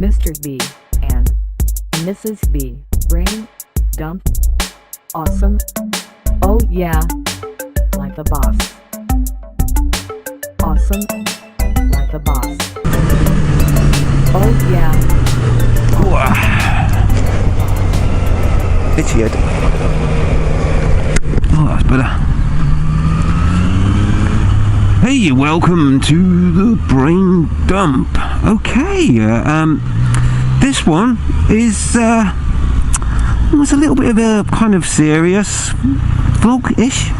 Mr. B and Mrs. B. Brain dump. Awesome. Oh yeah. Like the boss. Awesome. Like the boss. Oh yeah. Itchy head. Oh, that's better. Hey, welcome to the brain dump. Okay, this one is it's a little bit of a kind of serious vlog-ish.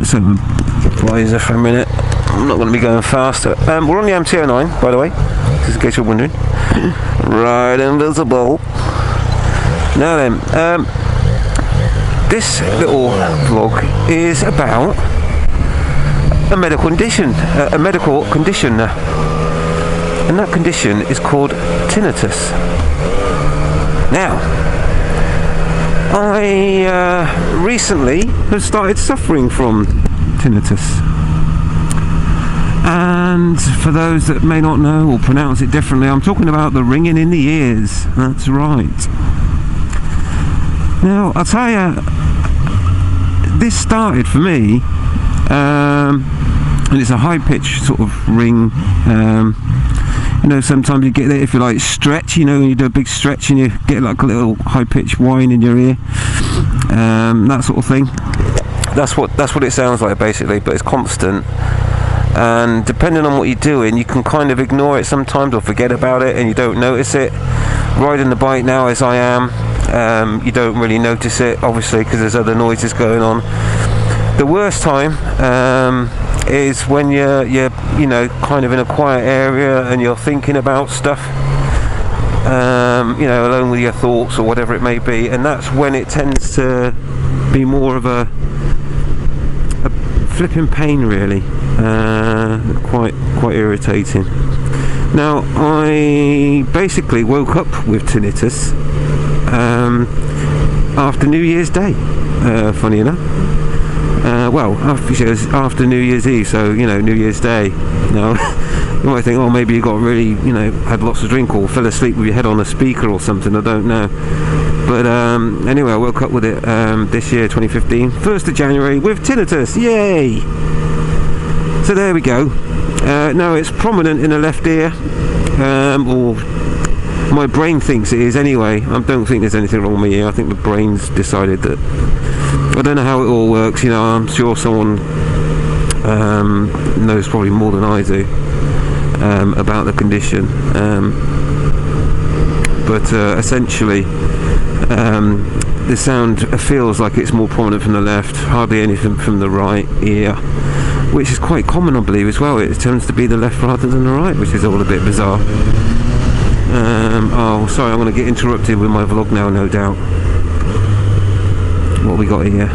So visor for a minute. I'm not going to be going faster. We're on the M209, by the way, just in case you're wondering. Right, invisible. Now then, this little vlog is about a medical condition, and that condition is called tinnitus. Now, I recently have started suffering from tinnitus, and for those that may not know or pronounce it differently, I'm talking about the ringing in the ears. That's right. Now, I'll tell you, this started for me, and it's a high-pitched sort of ring. You know, sometimes you get it if you like stretch, you know, when you do a big stretch and you get like a little high-pitched whine in your ear, that sort of thing. That's what it sounds like basically, but it's constant. And depending on what you're doing, you can kind of ignore it sometimes or forget about it and you don't notice it. Riding the bike now as I am, you don't really notice it, obviously, because there's other noises going on. The worst time is when you're you know, kind of in a quiet area and you're thinking about stuff, you know, alone with your thoughts or whatever it may be, and that's when it tends to be more of a flipping pain, really. Quite irritating. Now, I basically woke up with tinnitus after New Year's Day, funny enough. Well, after New Year's Eve, so, you know, New Year's Day. Now, you might think, oh, maybe you got really, you know, had lots of drink or fell asleep with your head on a speaker or something, I don't know. But anyway, I woke up with it this year, 2015, 1st of January, with tinnitus, yay! So there we go. Now it's prominent in the left ear, or my brain thinks it is anyway. I don't think there's anything wrong with my ear. I think the brain's decided that. I don't know how it all works, you know. I'm sure someone knows probably more than I do about the condition. But essentially, the sound feels like it's more prominent from the left, hardly anything from the right ear, which is quite common, I believe, as well. It tends to be the left rather than the right, which is all a bit bizarre. Oh, sorry, I'm going to get interrupted with my vlog now, no doubt. What we got here?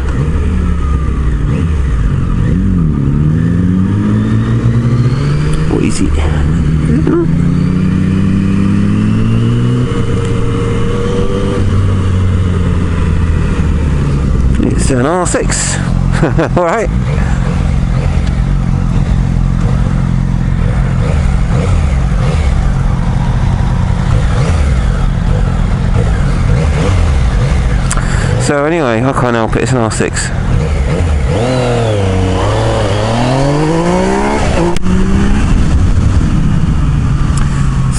What is it? It's an R6. Alright. So anyway, I can't help it, it's an R6.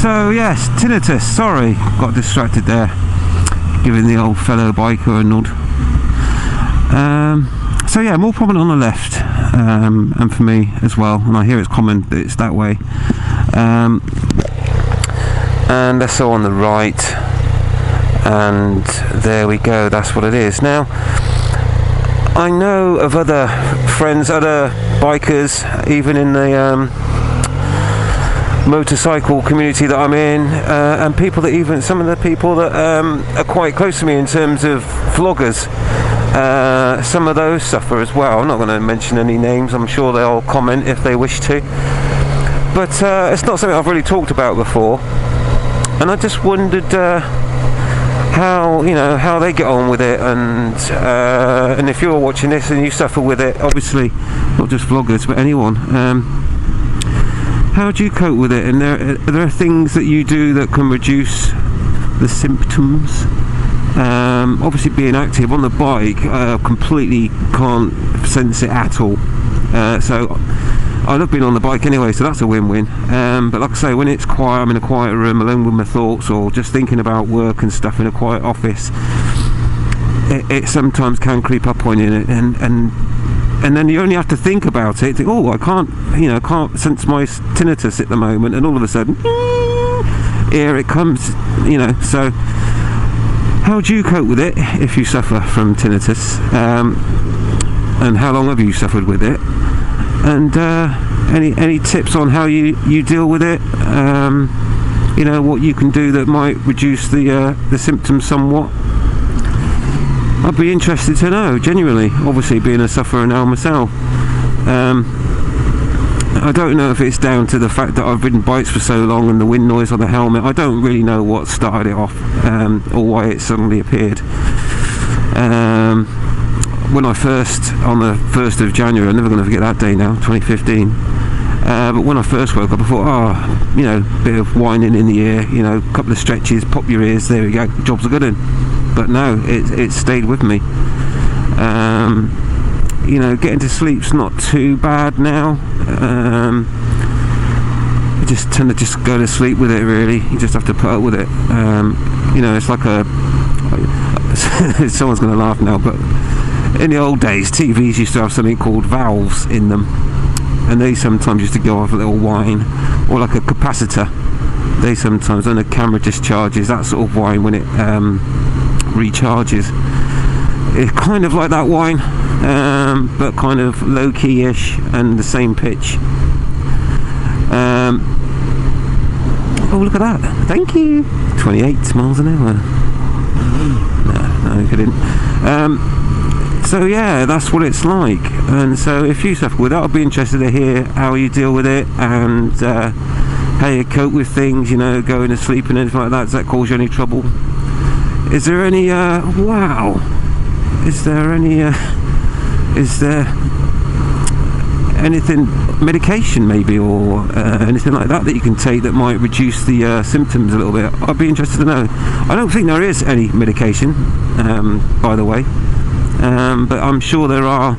So yes, tinnitus, sorry, got distracted there, giving the old fellow biker a nod. So yeah, more prominent on the left, and for me as well, and I hear it's common that it's that way. And less so on the right. And there we go, that's what it is. Now, I know of other friends, other bikers, even in the motorcycle community that I'm in, and people that even, some of the people that are quite close to me in terms of vloggers, some of those suffer as well. I'm not going to mention any names, I'm sure they'll comment if they wish to. But it's not something I've really talked about before, and I just wondered how they get on with it, and if you're watching this and you suffer with it, obviously not just vloggers but anyone, how do you cope with it? And are there things that you do that can reduce the symptoms? Obviously being active on the bike, completely can't sense it at all. So I love being on the bike anyway, so that's a win-win. But like I say, when it's quiet, I'm in a quiet room alone with my thoughts, or just thinking about work and stuff in a quiet office, it sometimes can creep up on you, and then you only have to think about it. Think, oh, I can't sense my tinnitus at the moment, and all of a sudden, here it comes. So how do you cope with it if you suffer from tinnitus? And how long have you suffered with it? And any tips on how you deal with it? What you can do that might reduce the symptoms somewhat. I'd be interested to know, genuinely. Obviously, being a sufferer now myself. I don't know if it's down to the fact that I've ridden bikes for so long and the wind noise on the helmet. I don't really know what started it off, or why it suddenly appeared. When I first, on the 1st of January, I'm never going to forget that day now, 2015. But when I first woke up, I thought, bit of whining in the ear, a couple of stretches, pop your ears, there we go, job's a good one. But no, it stayed with me. Getting to sleep's not too bad now. I just tend to just go to sleep with it, really. You just have to put up with it. It's like someone's going to laugh now, but in the old days, TVs used to have something called valves in them, and they sometimes used to go off a little whine, or like a capacitor. They sometimes, when the camera discharges, that sort of whine when it recharges. It's kind of like that whine, but kind of low-key-ish and the same pitch. Oh, look at that! Thank you. 28 miles an hour. No, kidding. So yeah, that's what it's like. And so if you suffer with that, I'd be interested to hear how you deal with it, and how you cope with things, going to sleep and anything like that. Does that cause you any trouble? Is there any is there anything, medication maybe, or anything like that you can take that might reduce the symptoms a little bit? I'd be interested to know. I don't think there is any medication, by the way, but I'm sure there are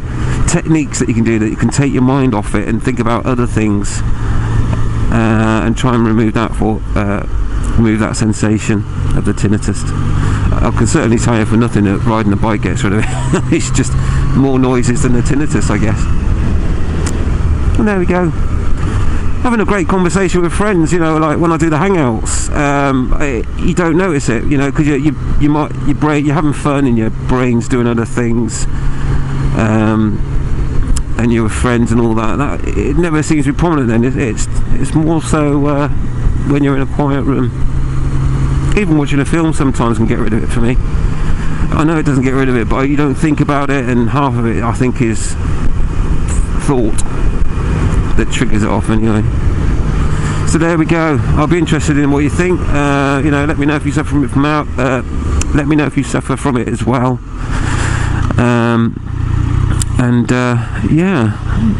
techniques that you can do that you can take your mind off it and think about other things, and try and remove that sensation of the tinnitus. I can certainly tell you for nothing that riding a bike gets rid of it. It's just more noises than the tinnitus, I guess. And there we go. Having a great conversation with friends, like when I do the hangouts, you don't notice it, because you're having fun and your brain's doing other things, and you're with friends and all that. It never seems to be prominent then. It's more so when you're in a quiet room. Even watching a film sometimes can get rid of it for me. I know it doesn't get rid of it, but you don't think about it, and half of it I think is thought that triggers it off anyway. So there we go. I'll be interested in what you think. Let me know if you suffer from it let me know if you suffer from it as well.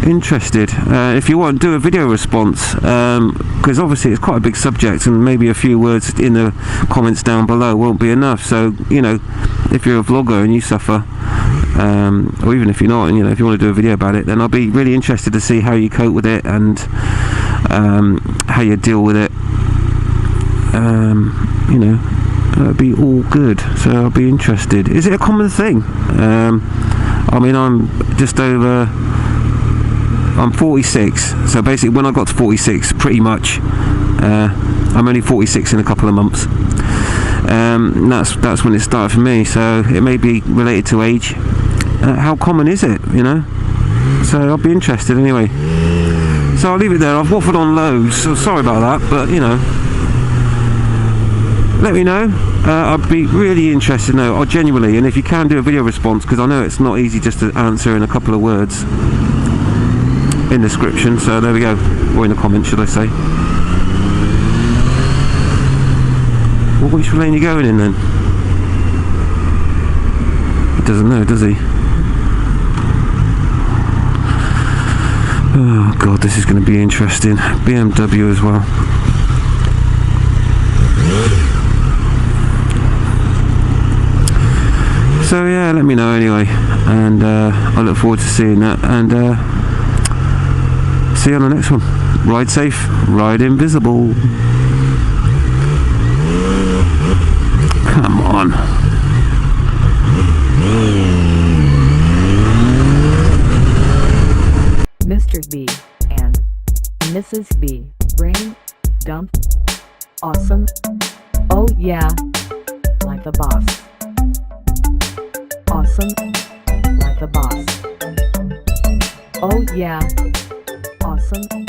Interested. If you want, do a video response, because obviously it's quite a big subject, and maybe a few words in the comments down below won't be enough. So if you're a vlogger and you suffer, or even if you're not, and if you want to do a video about it, then I'll be really interested to see how you cope with it, and how you deal with it. That'd be all good. So I'll be interested. Is it a common thing? I'm 46, so basically when I got to 46, pretty much, I'm only 46 in a couple of months. That's when it started for me, so it may be related to age. How common is it, So I'll be interested anyway. So I'll leave it there. I've waffled on loads, so sorry about that, but let me know. I'd be really interested to know, genuinely, and if you can do a video response, because I know it's not easy just to answer in a couple of words in the description. So there we go, or in the comments, should I say. Well, which lane are you going in then? He doesn't know, does he? Oh god, this is going to be interesting. BMW as well. So yeah, let me know anyway, and I look forward to seeing that, and see you on the next one. Ride safe, ride invisible. Come on. Mr. B and Mrs. B. Brain dump. Awesome. Oh yeah. Like the boss. Awesome. Like the boss. Oh yeah. Awesome.